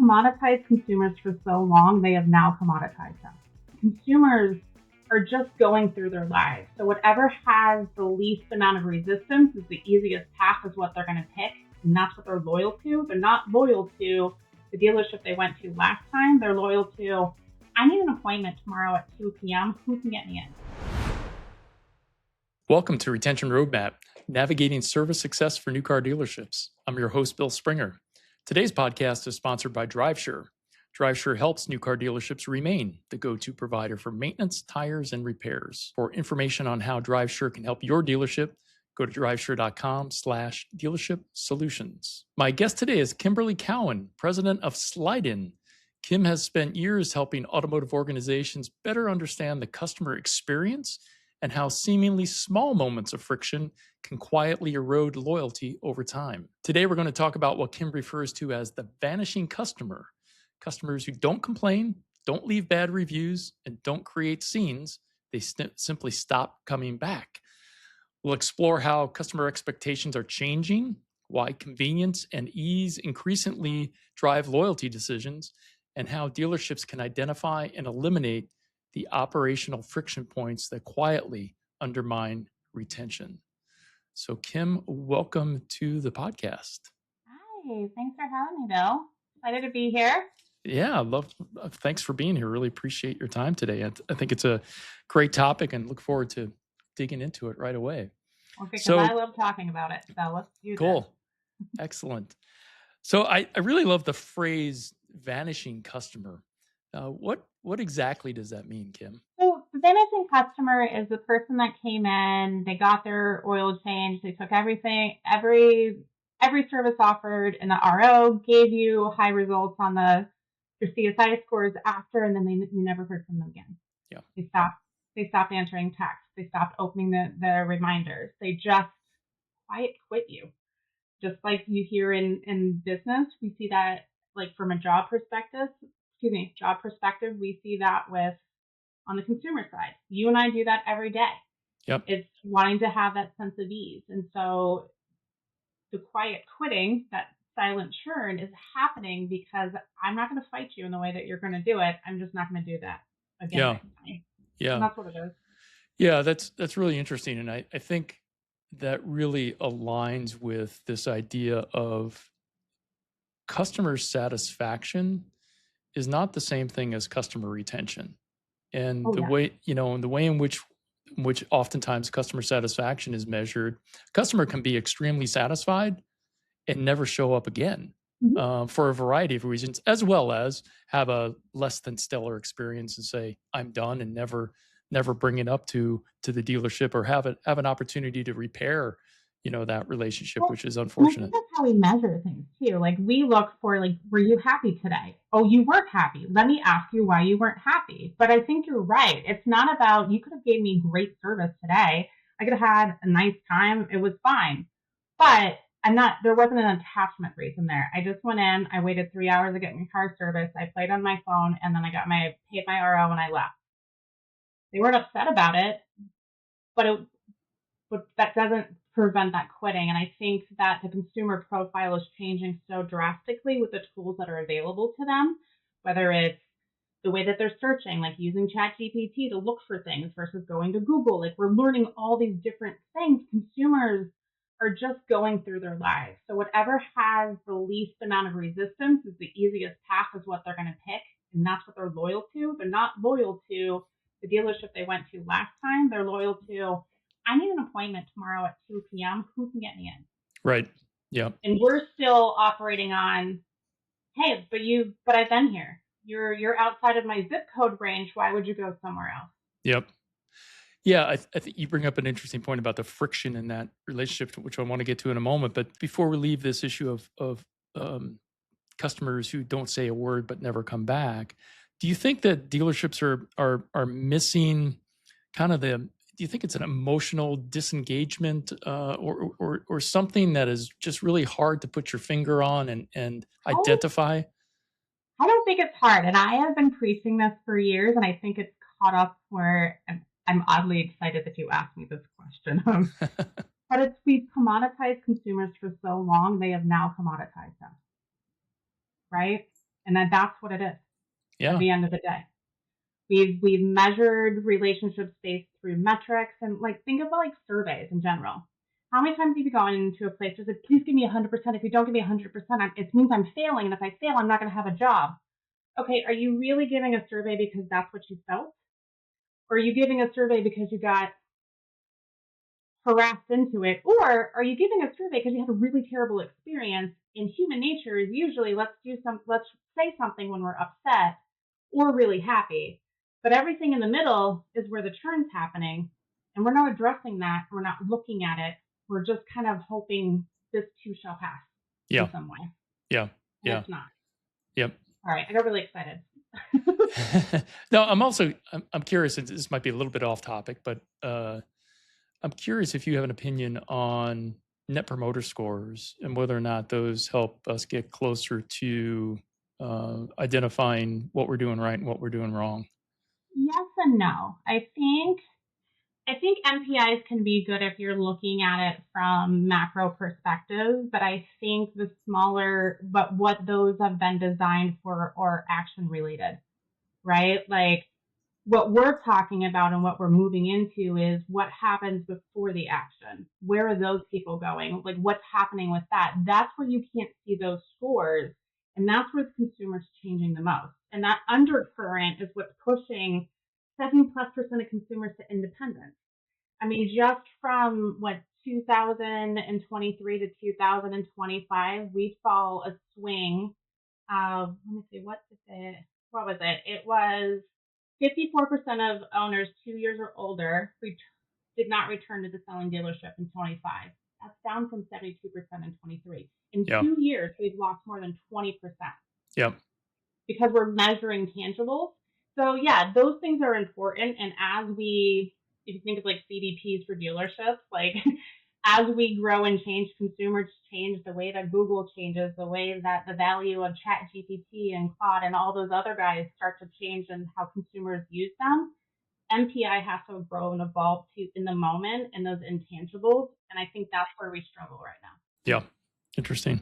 commoditized consumers for so long, they have now commoditized them. Consumers are just going through their lives. So whatever has the least amount of resistance is the easiest path is what they're going to pick. And that's what they're loyal to. They're not loyal to the dealership they went to last time. They're loyal to, I need an appointment tomorrow at 2 p.m. Who can get me in? Welcome to Retention Roadmap, Navigating Service Success for New Car Dealerships. I'm your host, Bill Springer. Today's podcast is sponsored by DriveSure. DriveSure helps new car dealerships remain the go-to provider for maintenance, tires, and repairs. For information on how DriveSure can help your dealership, go to drivesure.com/dealership solutions. My guest today is Kimberly Cowan, president of Slide-In. Kim has spent years helping automotive organizations better understand the customer experience and how seemingly small moments of friction can quietly erode loyalty over time. Today, we're going to talk about what Kim refers to as the vanishing customer. Customers who don't complain, don't leave bad reviews, and don't create scenes. They simply stop coming back. We'll explore how customer expectations are changing, why convenience and ease increasingly drive loyalty decisions, and how dealerships can identify and eliminate the operational friction points that quietly undermine retention. So, Kim, welcome to the podcast. Hi, thanks for having me, Bill. Excited to be here. Yeah, thanks for being here. Really appreciate your time today. I think it's a great topic and look forward to digging into it right away. Okay, because I love talking about it. So let's do this. Cool. Excellent. So I really love the phrase vanishing customer. What exactly does that mean, Kim? So the vanishing customer is the person that came in, they got their oil change, they took everything, every service offered in the RO, gave you high results on your CSI scores after, and then you never heard from them again. Yeah. They stopped answering texts. They stopped opening the reminders. They just quit you. Just like you hear in business, we see that like from a job perspective, we see that on the consumer side. You and I do that every day. Yep. It's wanting to have that sense of ease. And so the quiet quitting, that silent churn is happening because I'm not going to fight you in the way that you're going to do it. I'm just not going to do that again. Yeah. And that's what it is. Yeah, that's really interesting. And I think that really aligns with this idea of customer satisfaction is not the same thing as customer retention. And the way in which oftentimes customer satisfaction is measured, a customer can be extremely satisfied and never show up again for a variety of reasons, as well as have a less than stellar experience and say, I'm done, and never bring it up to the dealership or have an opportunity to repair that relationship, which is unfortunate. I think that's how we measure things too. Like we look for were you happy today? Oh, you weren't happy. Let me ask you why you weren't happy. But I think you're right. It's not about, you could have gave me great service today. I could have had a nice time. It was fine. But there wasn't an attachment reason there. I just went in, I waited 3 hours to get my car service. I played on my phone, and then I paid my RO and I left. They weren't upset about it, but that doesn't prevent that quitting. And I think that the consumer profile is changing so drastically with the tools that are available to them, whether it's the way that they're searching, like using ChatGPT to look for things versus going to Google. Like we're learning all these different things. Consumers are just going through their lives. So whatever has the least amount of resistance is the easiest path is what they're going to pick. And that's what they're loyal to. They're not loyal to the dealership they went to last time. They're loyal to, I need an appointment tomorrow at 2 p.m. Who can get me in? Right. Yeah. And we're still operating on, hey, but I've been here. You're outside of my zip code range. Why would you go somewhere else? Yep. Yeah, I think you bring up an interesting point about the friction in that relationship, which I want to get to in a moment. But before we leave this issue of customers who don't say a word but never come back, do you think that dealerships are missing kind of do you think it's an emotional disengagement or something that is just really hard to put your finger on and identify? I don't think it's hard. And I have been preaching this for years, and I think it's caught up where I'm oddly excited that you asked me this question. But we've commoditized consumers for so long, they have now commoditized us. Right? And that's what it is at Yeah. the end of the day. We've measured relationships based through metrics, and like think about like surveys in general. How many times have you gone into a place that says, please give me 100%? If you don't give me 100%, it means I'm failing. And if I fail, I'm not going to have a job. Okay, are you really giving a survey because that's what you felt? Or are you giving a survey because you got harassed into it? Or are you giving a survey because you had a really terrible experience? And human nature is usually let's say something when we're upset or really happy. But everything in the middle is where the churn's happening. And we're not addressing that. We're not looking at it. We're just kind of hoping this too shall pass Yeah. in some way. Yeah. And Yeah. it's not. Yep. All right. I got really excited. No, I'm curious, and this might be a little bit off topic, but I'm curious if you have an opinion on net promoter scores and whether or not those help us get closer to identifying what we're doing right and what we're doing wrong. Yes and no. I think MPIs can be good if you're looking at it from macro perspective, but I think but what those have been designed for are action related, right? Like what we're talking about and what we're moving into is what happens before the action. Where are those people going? Like what's happening with that? That's where you can't see those scores. And that's where the consumer's changing the most. And that undercurrent is what's pushing 70+% of consumers to independence. I mean, just from 2023 to 2025, we saw a swing of, let me see, what was it? It was 54% of owners 2 years or older did not return to the selling dealership in 25. That's down from 72% in 23. In Yeah. 2 years, we've lost more than 20% Yep. because we're measuring tangibles. So yeah, those things are important. And if you think of like CDPs for dealerships, like as we grow and change, consumers change, the way that Google changes, the way that the value of Chat GPT and Claude and all those other guys start to change and how consumers use them, MPI has to grow and evolve to in the moment and those intangibles. And I think that's where we struggle right now. Yeah. Interesting.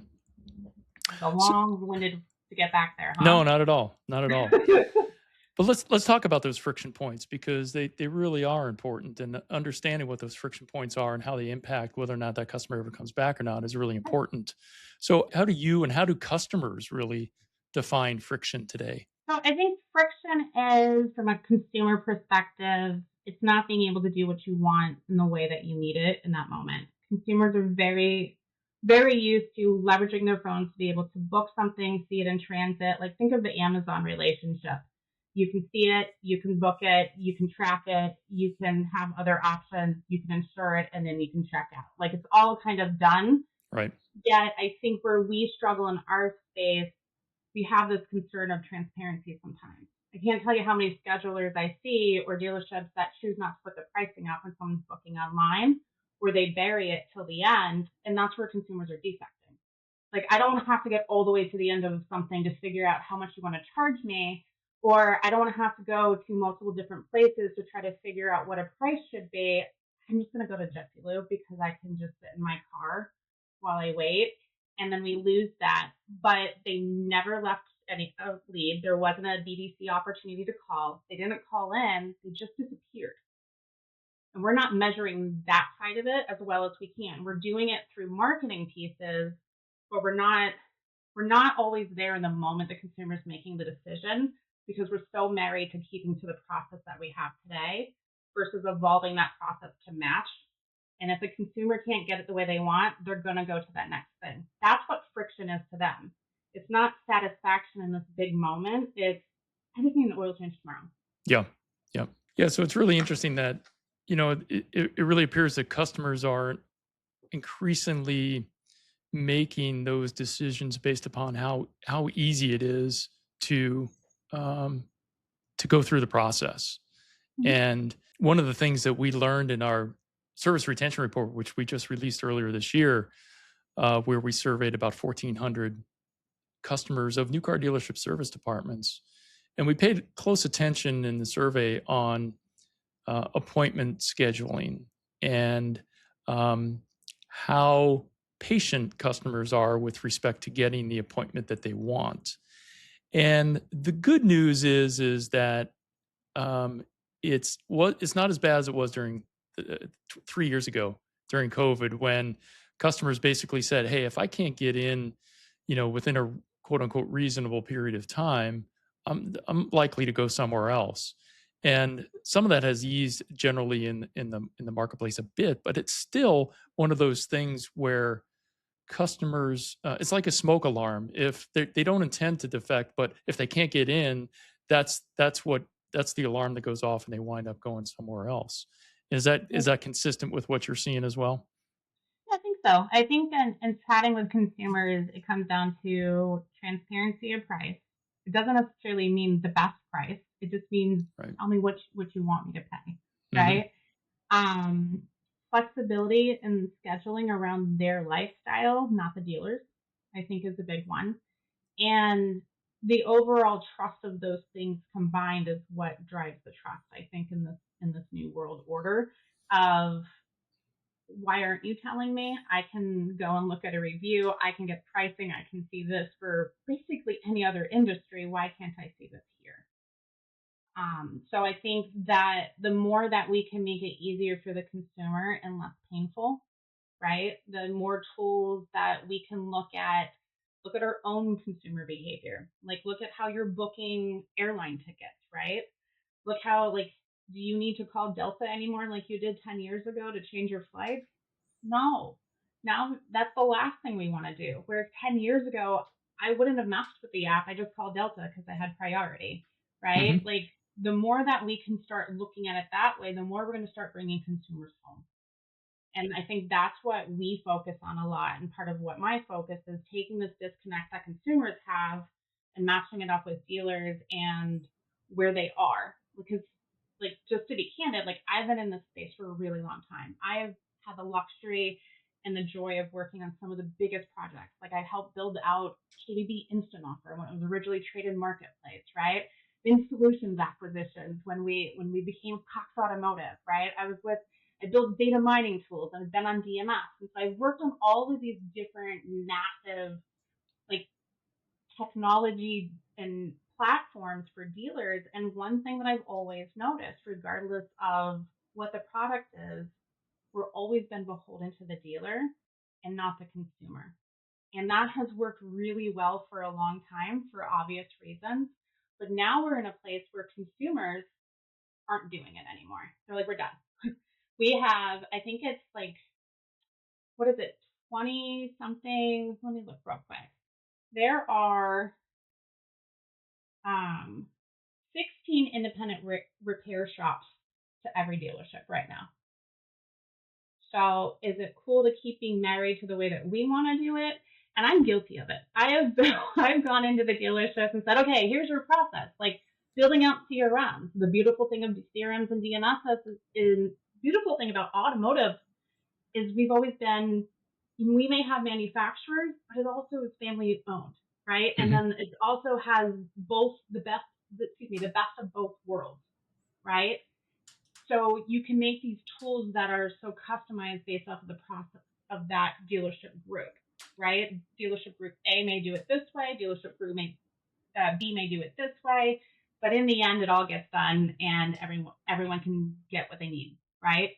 The long-winded to get back there, huh? No, not at all. Not at all. But let's talk about those friction points because they really are important, and understanding what those friction points are and how they impact whether or not that customer ever comes back or not is really important. So how do customers really define friction today? So I think friction is, from a consumer perspective, it's not being able to do what you want in the way that you need it in that moment. Consumers are very, very used to leveraging their phones to be able to book something, see it in transit. Like think of the Amazon relationship. You can see it, you can book it, you can track it, you can have other options, you can insure it, and then you can check out. Like it's all kind of done. Right. Yet I think where we struggle in our space, we have this concern of transparency sometimes. I can't tell you how many schedulers I see or dealerships that choose not to put the pricing up when someone's booking online, where they bury it till the end, and that's where consumers are defecting. Like I don't have to get all the way to the end of something to figure out how much you want to charge me, or I don't want to have to go to multiple different places to try to figure out what a price should be. I'm just going to go to Jiffy Lube because I can just sit in my car while I wait. And then we lose that. But they never left any lead. There wasn't a BDC opportunity to call. They didn't call in. They just disappeared. And we're not measuring that side of it as well as we can. We're doing it through marketing pieces, but we're not always there in the moment the consumer's making the decision because we're so married to keeping to the process that we have today versus evolving that process to match. And if the consumer can't get it the way they want, they're going to go to that next thing. That's what friction is to them. It's not satisfaction in this big moment. It's I just need an oil change tomorrow. Yeah. Yeah. Yeah. So it's really interesting that, it really appears that customers are increasingly making those decisions based upon how easy it is to go through the process. Mm-hmm. And one of the things that we learned in our service retention report, which we just released earlier this year, where we surveyed about 1,400 customers of new car dealership service departments, and we paid close attention in the survey on appointment scheduling and how patient customers are with respect to getting the appointment that they want. And the good news is that it's not as bad as it was during 3 years ago during COVID, when customers basically said, "Hey, if I can't get in, within a quote unquote reasonable period of time, I'm likely to go somewhere else." And some of that has eased generally in the marketplace a bit, but it's still one of those things where customers, it's like a smoke alarm. If they don't intend to defect, but if they can't get in, that's the alarm that goes off, and they wind up going somewhere else. Is that consistent with what you're seeing as well? I think so. I think in chatting with consumers, it comes down to transparency of price. It doesn't necessarily mean the best price. It just means Right. tell me what you want me to pay, Hmm. right? Um, Flexibility and scheduling around their lifestyle, not the dealers, I think is a big one. And the overall trust of those things combined is what drives the trust, I think, in this new world order of why aren't you telling me? I can go and look at a review. I can get pricing. I can see this for basically any other industry. Why can't I see this here? So I think that the more that we can make it easier for the consumer and less painful, right? The more tools that we can look at our own consumer behavior. Like look at how you're booking airline tickets, right? Look how like do you need to call Delta anymore like you did 10 years ago to change your flights? No. Now that's the last thing we want to do. Whereas 10 years ago, I wouldn't have messed with the app. I just called Delta because I had priority, right? Hmm. Like the more that we can start looking at it that way, the more we're going to start bringing consumers home. And I think that's what we focus on a lot. And part of what my focus is taking this disconnect that consumers have and matching it up with dealers and where they are. Because, like, just to be candid, like, I've been in this space for a really long time. I've had the luxury and the joy of working on some of the biggest projects. Like, I helped build out KBB Instant Offer when it was originally traded marketplace, right? In solutions acquisitions when we became Cox Automotive, right? I built data mining tools. I've been on DMS. And so I've worked on all of these different massive like technology and platforms for dealers. And one thing that I've always noticed, regardless of what the product is, we're always been beholden to the dealer and not the consumer. And that has worked really well for a long time for obvious reasons. But now we're in a place where consumers aren't doing it anymore. They're like, we're done. We have, I think it's like what is it, 20 something? Let me look real quick. There are um, 16 independent repair shops to every dealership right now. So is it cool to keep being married to the way that we want to do it? And I'm guilty of it. I've gone into the dealership and said, okay, here's your process. Like building out CRMs. The beautiful thing of CRMs and DMSs is beautiful thing about automotive is we've always been we may have manufacturers, but it also is family owned, right? And Hmm. then it also has both the best of both worlds, right? So you can make these tools that are so customized based off of the process of that dealership group, right? Dealership group A may do it this way, dealership group B may do it this way, but in the end, it all gets done, and everyone can get what they need, right?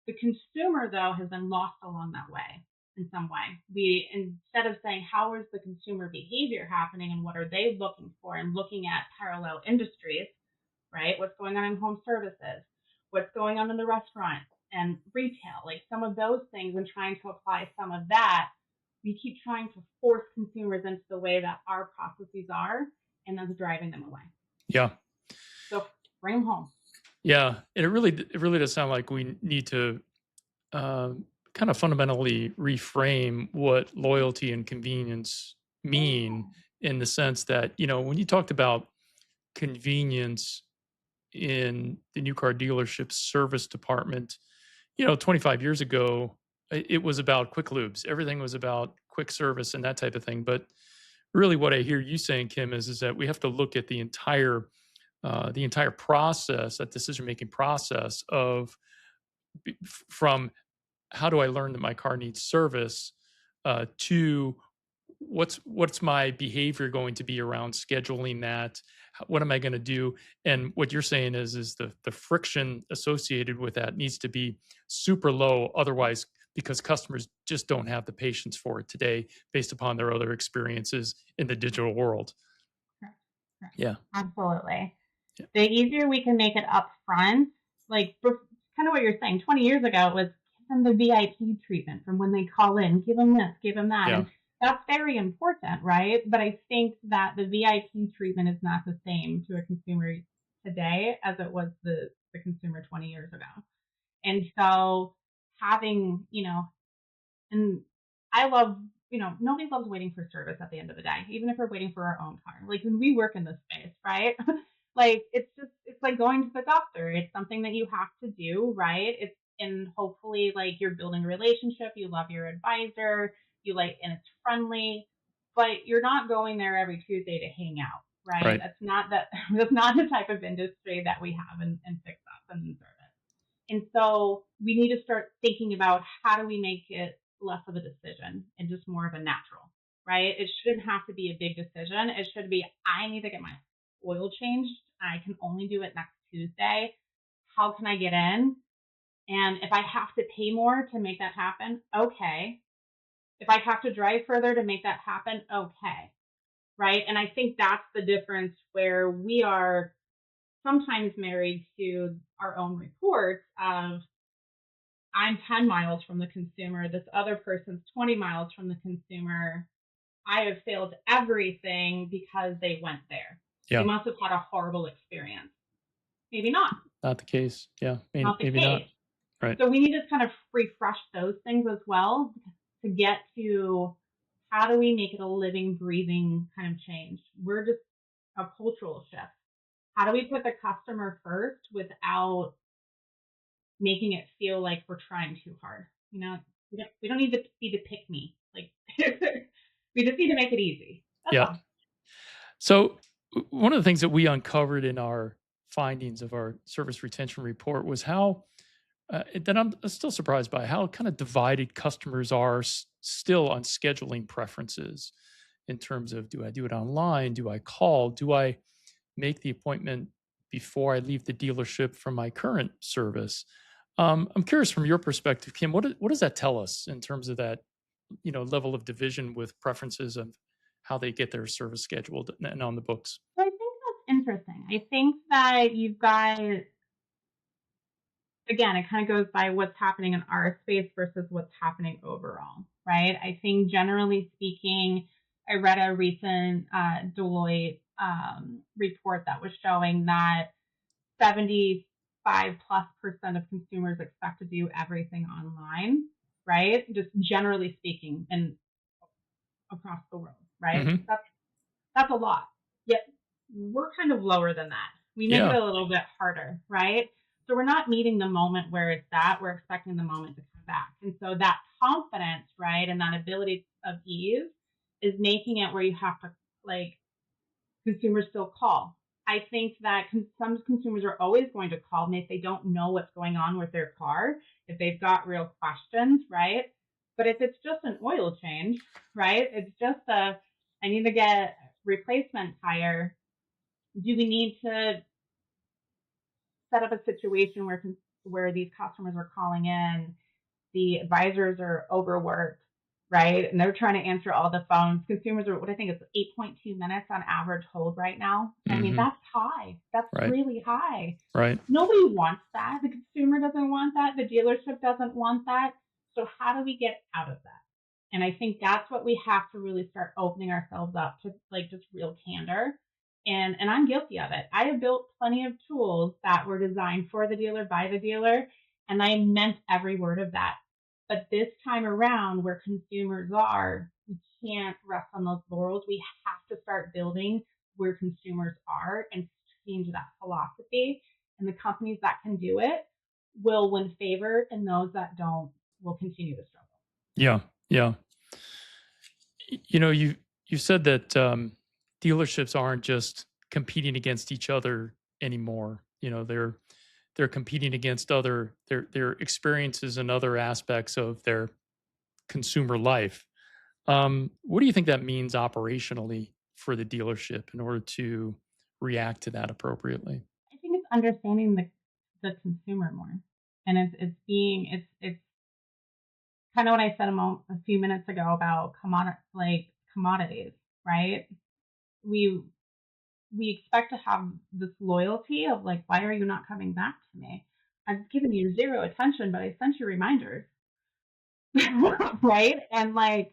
The consumer, though, has been lost along that way in some way. We instead of saying how is the consumer behavior happening and what are they looking for, and looking at parallel industries, right? What's going on in home services? What's going on in the restaurant and retail? Like some of those things, and trying to apply some of that, we keep trying to force consumers into the way that our processes are, and that's driving them away. Yeah. So bring them home. Yeah. And it really does sound like we need to kind of fundamentally reframe what loyalty and convenience mean, Yeah. in the sense that, when you talked about convenience in the new car dealership service department, 25 years ago, it was about quick lubes. Everything was about quick service and that type of thing. But really, what I hear you saying, Kim, is that we have to look at the entire process, that decision making process of from how do I learn that my car needs service, to what's my behavior going to be around scheduling that? What am I going to do? And what you're saying is the friction associated with that needs to be super low. Otherwise, because customers just don't have the patience for it today, based upon their other experiences in the digital world. Correct. Correct. Yeah. Absolutely. Yeah. The easier we can make it up front, like kind of what you're saying, 20 years ago it was give them the VIP treatment from when they call in, give them this, give them that. Yeah. And that's very important, right? But I think that the VIP treatment is not the same to a consumer today as it was the consumer 20 years ago. And so having, and I love, nobody loves waiting for service at the end of the day, even if we're waiting for our own car. Like when we work in this space, right? Like it's like going to the doctor. It's something that you have to do, right? And hopefully like you're building a relationship, you love your advisor, and it's friendly, but you're not going there every Tuesday to hang out, right? Right. That's not the type of industry that we have in fix up and service. And so we need to start thinking about how do we make it less of a decision and just more of a natural, right? It shouldn't have to be a big decision. It should be, I need to get my oil changed. I can only do it next Tuesday. How can I get in? And if I have to pay more to make that happen, okay. If I have to drive further to make that happen, okay. Right. And I think that's the difference where we are sometimes married to our own reports of I'm 10 miles from the consumer, this other person's 20 miles from the consumer. I have failed everything because they went there. They Yeah. must have had a horrible experience. Maybe not. Not the case. Yeah. Not the Maybe not. case. Right. So we need to kind of refresh those things as well to get to how do we make it a living, breathing kind of change. We're just a cultural shift. How do we put the customer first without making it feel like we're trying too hard? We don't need to be the pick me. Like we just need to make it easy. That's Yeah. all. So one of the things that we uncovered in our findings of our service retention report was how that I'm still surprised by how kind of divided customers are still on scheduling preferences in terms of, do I do it online? Do I call? Do I make the appointment before I leave the dealership from my current service? I'm curious from your perspective, Kim, what does that tell us in terms of that, level of division with preferences of how they get their service scheduled and on the books? So I think that's interesting. I think that you've got, again, it kind of goes by what's happening in our space versus what's happening overall, right? I think generally speaking, I read a recent Deloitte report that was showing that 75+% of consumers expect to do everything online, right? Just generally speaking, and across the world, right? Hmm. That's a lot. Yet we're kind of lower than that. We make it Yeah. a little bit harder, right? So we're not meeting the moment where it's at. We're expecting the moment to come back. And so that confidence, right, and that ability of ease is making it where you have to, like, consumers still call. I think that some consumers are always going to call me if they don't know what's going on with their car, if they've got real questions, right? But if it's just an oil change, right? It's just I need to get replacement tire. Do we need to set up a situation where these customers are calling in, the advisors are overworked, right? And they're trying to answer all the phones. Consumers are, what I think is 8.2 minutes on average hold right now. I mean, Hmm. that's high. That's Right. really high. Right. Nobody wants that. The consumer doesn't want that. The dealership doesn't want that. So how do we get out of that? And I think that's what we have to really start opening ourselves up to, like, just real candor. And I'm guilty of it. I have built plenty of tools that were designed for the dealer, by the dealer, and I meant every word of that. But this time around, where consumers are, we can't rest on those laurels. We have to start building where consumers are and change that philosophy. And the companies that can do it will win favor, and those that don't will continue to struggle. Yeah. Yeah. You said that dealerships aren't just competing against each other anymore. They're competing against their experiences and other aspects of their consumer life. What do you think that means operationally for the dealership in order to react to that appropriately? I think it's understanding the consumer more, and it's being it's kind of what I said a few minutes ago about commodities, right? We we expect to have this loyalty of like, why are you not coming back to me? I've given you zero attention, but I sent you reminders. Right? And like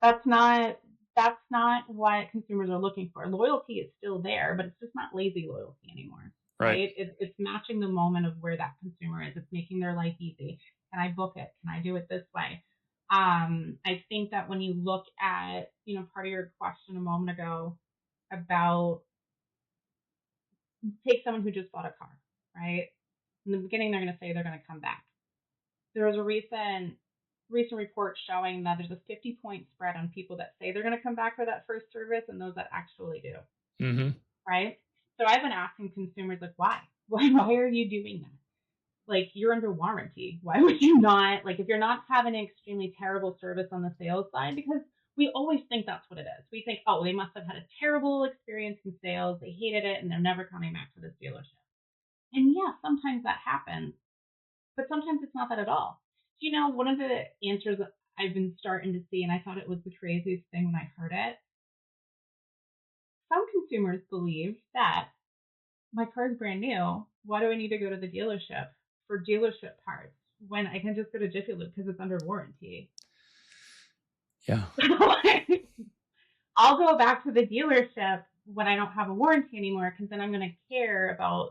that's not that's not what consumers are looking for. Loyalty is still there, but it's just not lazy loyalty anymore. Right. Right? It's matching the moment of where that consumer is. It's making their life easy. Can I book it? Can I do it this way? I think that when you look at, part of your question a moment ago about take someone who just bought a car, right? In the beginning, they're going to say they're going to come back. There was a recent report showing that there's a 50-point spread on people that say they're going to come back for that first service and those that actually do, Mm-hmm. right? So I've been asking consumers like, why? Why are you doing that? Like, you're under warranty. Why would you not, like, if you're not having an extremely terrible service on the sales side, because we always think that's what it is. We think, oh, they must have had a terrible experience in sales. They hated it and they're never coming back to this dealership. And yeah, sometimes that happens, but sometimes it's not that at all. One of the answers that I've been starting to see, and I thought it was the craziest thing when I heard it, some consumers believe that my car is brand new. Why do I need to go to the dealership for dealership parts when I can just go to Jiffy Lube because it's under warranty? Yeah. I'll go back to the dealership when I don't have a warranty anymore because then I'm going to care about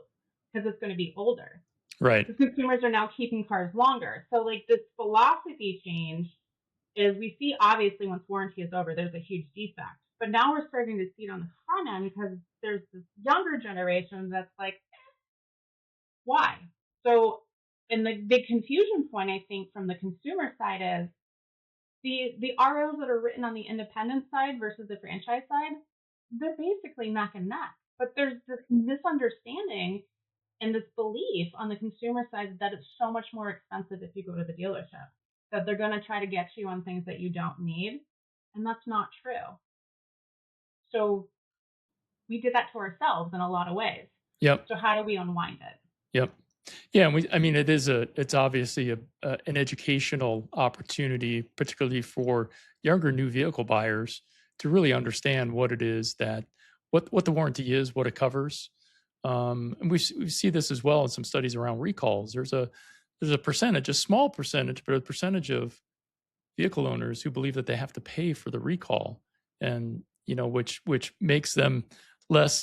because it's going to be older. Right. Because consumers are now keeping cars longer. So like this philosophy change is we see obviously once warranty is over, there's a huge defect. But now we're starting to see it on the front end because there's this younger generation that's like, why? So, and the big confusion point I think from the consumer side is the ROs that are written on the independent side versus the franchise side, they're basically neck and neck. But there's this misunderstanding and this belief on the consumer side that it's so much more expensive if you go to the dealership, that they're going to try to get you on things that you don't need. And that's not true. So we did that to ourselves in a lot of ways. Yep. So how do we unwind it? Yep. Yeah, I mean, it's obviously an educational opportunity, particularly for younger new vehicle buyers, to really understand what it is that what the warranty is, what it covers. And we see this as well in some studies around recalls. There's a percentage, a small percentage, but a percentage of vehicle owners who believe that they have to pay for the recall, and which makes them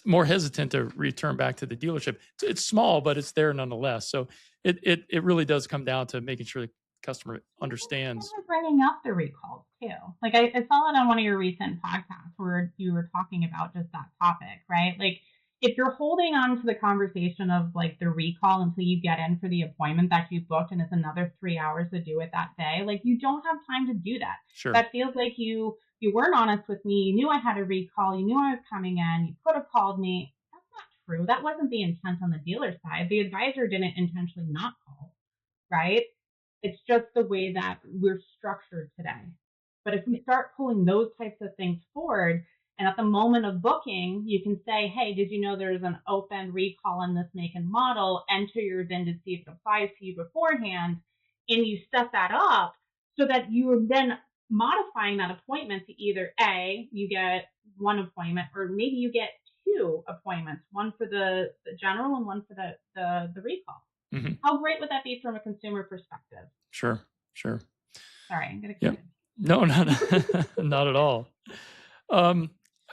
more hesitant to return back to the dealership. It's small, but it's there nonetheless. So it really does come down to making sure the customer understands. Kind of bringing up the recalls too. Like I saw it on one of your recent podcasts where you were talking about just that topic, right? Like if you're holding on to the conversation of like the recall until you get in for the appointment that you booked and it's another 3 hours to do it that day, like you don't have time to do that. Sure. That feels like you weren't honest with me. You knew I had a recall. You knew I was coming in. You could have called me. That's not true. That wasn't the intent on the dealer side. The advisor didn't intentionally not call, right? It's just the way that we're structured today. But if we start pulling those types of things forward, and at the moment of booking, you can say, hey, did you know there's an open recall on this make and model? Enter your VIN to see if it applies to you beforehand. And you set that up so that you are then modifying that appointment to either A, you get one appointment, or maybe you get two appointments, one for the general and one for the recall. Mm-hmm. How great would that be from a consumer perspective? Sure. Sorry, I'm going to Yep. No, not at all.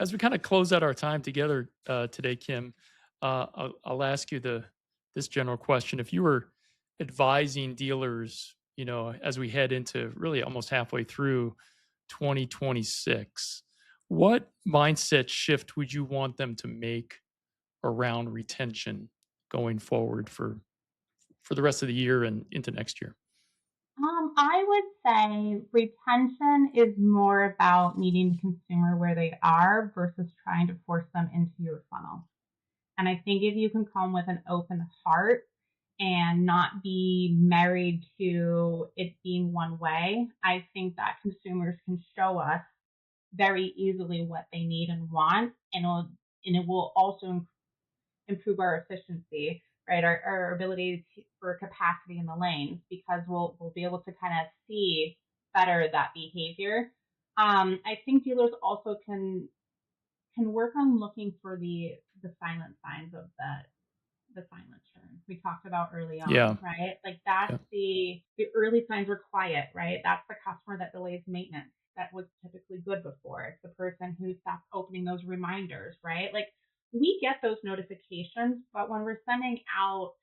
As we kind of close out our time together today, Kim, I'll ask you this general question: if you were advising dealers, as we head into really almost halfway through 2026, what mindset shift would you want them to make around retention going forward for the rest of the year and into next year? I would say retention is more about meeting the consumer where they are versus trying to force them into your funnel. And I think if you can come with an open heart and not be married to it being one way, I think that consumers can show us very easily what they need and want, and it will also improve our efficiency, right? Our ability for capacity in the lanes, because we'll be able to kind of see better that behavior. I think dealers also can work on looking for the silent signs of the silent churn we talked about early Yeah. on, right? Like that's Yeah. the early signs are quiet, right? That's the customer that delays maintenance. That was typically good before. It's the person who stops opening those reminders, right? Like we get those notifications, but when we're sending out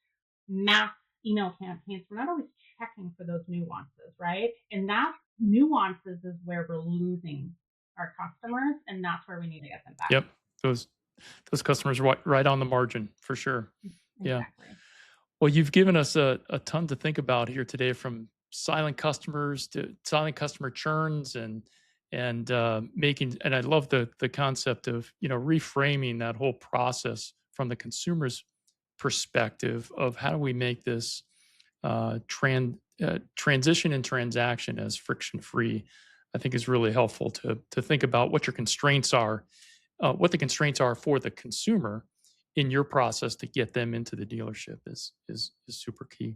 mass email campaigns, we're not always checking for those nuances, right? And that nuances is where we're losing our customers, and that's where we need to get them back. Yep. Those customers right on the margin for sure. Yeah. Exactly. Well, you've given us a ton to think about here today, from silent customers to silent customer churns, and making. And I love the concept of reframing that whole process from the consumer's perspective of how do we make this transition and transaction as friction free. I think is really helpful to think about what your constraints are, what the constraints are for the consumer in your process to get them into the dealership is super key.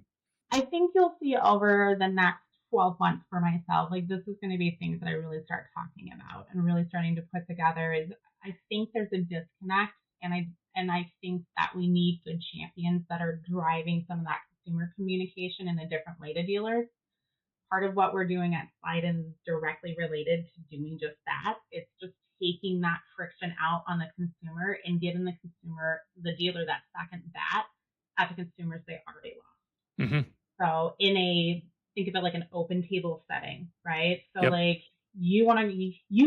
I think you'll see over the next 12 months for myself, like this is going to be things that I really start talking about and really starting to put together. Is I think there's a disconnect, and I think that we need good champions that are driving some of that consumer communication in a different way to dealers. Part of what we're doing at Sliden is directly related to doing just that. It's just taking that friction out on the consumer and giving the dealer, that second bat at the consumers they already lost. Hmm. So think of it like an open table setting, right? So Yep. like you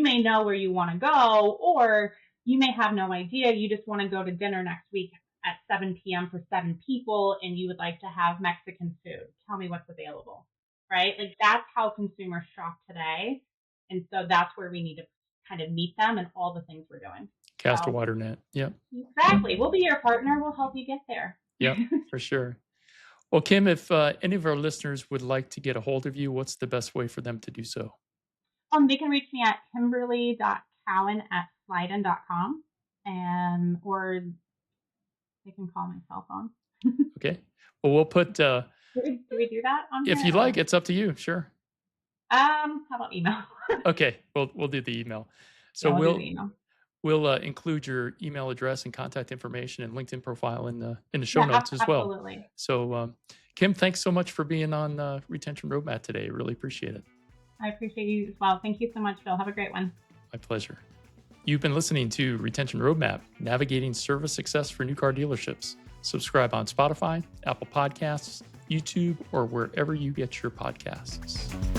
may know where you want to go, or you may have no idea. You just want to go to dinner next week at 7 p.m. for 7 people, and you would like to have Mexican food. Tell me what's available, right? Like that's how consumers shop today. And so that's where we need to kind of meet them and all the things we're doing. Cast a So wider net. Yep. exactly. We'll be your partner. We'll help you get there. Yep. For sure. Well, Kim, if any of our listeners would like to get a hold of you, what's the best way for them to do so? They can reach me at kimberly.cowan@sliden.com, or they can call my cell phone. Okay. Well, we'll put. Do we do that on If here? you'd like, it's up to you. Sure. How about email? Okay. We'll do the email. So Yeah, we'll do we'll the email. we'll include your email address and contact information and LinkedIn profile in the show Yeah, notes as well. absolutely. So, Kim, thanks so much for being on Retention Roadmap today. Really appreciate it. I appreciate you as well. Thank you so much, Phil. Have a great one. My pleasure. You've been listening to Retention Roadmap, navigating service success for new car dealerships. Subscribe on Spotify, Apple Podcasts, YouTube, or wherever you get your podcasts.